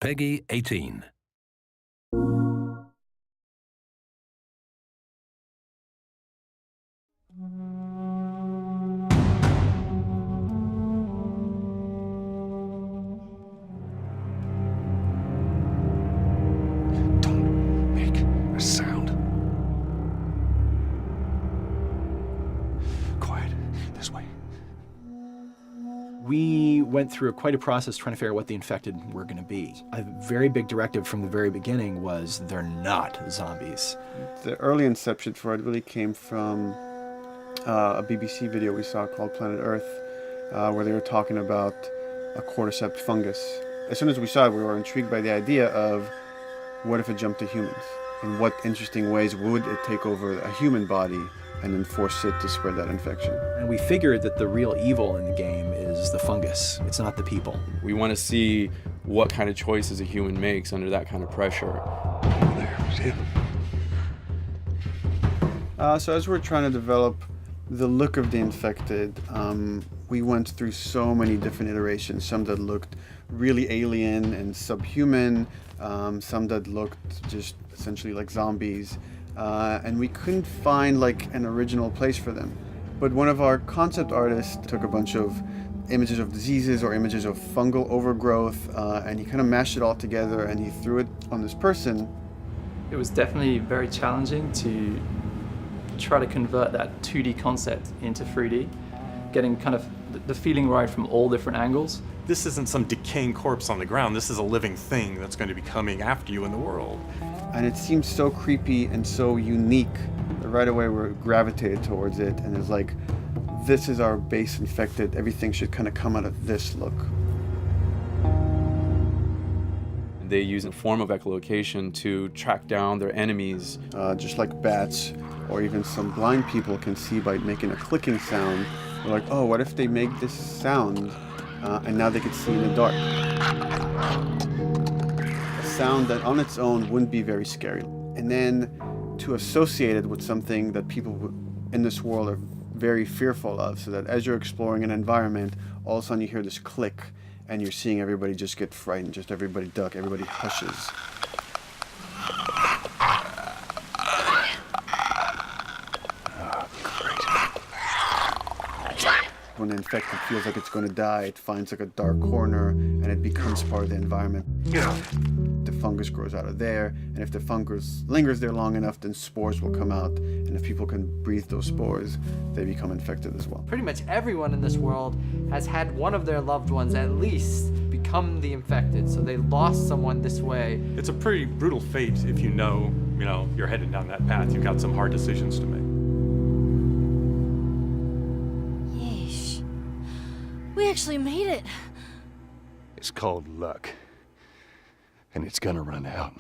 Peggy 18. Don't make a sound. Quiet. This way. We went through quite a process trying to figure out what the infected were going to be. A very big directive from the very beginning was they're not zombies. The early inception for it really came from a BBC video we saw called Planet Earth, where they were talking about a cordyceps fungus. As soon as we saw it, we were intrigued by the idea of what if it jumped to humans? In what interesting ways would it take over a human body and then force it to spread that infection? And we figured that the real evil in the game is the fungus. It's not the people. We want to see what kind of choices a human makes under that kind of pressure. There's him. So as we're trying to develop the look of the infected, we went through so many different iterations. Some that looked really alien and subhuman, some that looked just essentially like zombies, and we couldn't find like an original place for them. But one of our concept artists took a bunch of images of diseases or images of fungal overgrowth, and he kind of mashed it all together and he threw it on this person. It was definitely very challenging to try to convert that 2D concept into 3D, getting kind of the feeling right from all different angles. This isn't some decaying corpse on the ground. This is a living thing that's going to be coming after you in the world. And it seemed so creepy and so unique that right away we gravitated towards it, and it's like, this is our base infected. Everything should kind of come out of this look. They use a form of echolocation to track down their enemies. Just like bats or even some blind people can see by making a clicking sound. They're like, oh, what if they make this sound and now they can see in the dark? A sound that on its own wouldn't be very scary. And then to associate it with something that people in this world are very fearful of, so that as you're exploring an environment, all of a sudden you hear this click and you're seeing everybody just get frightened, just everybody duck, everybody hushes. When the infected feels like it's going to die, it finds like a dark corner and it becomes part of the environment. The fungus grows out of there, and if the fungus lingers there long enough, then spores will come out, and if people can breathe those spores, they become infected as well. Pretty much everyone in this world has had one of their loved ones at least become the infected, so they lost someone this way. It's a pretty brutal fate if you know you're headed down that path. You've got some hard decisions to make. Yeesh. We actually made it. It's called luck. And it's gonna run out.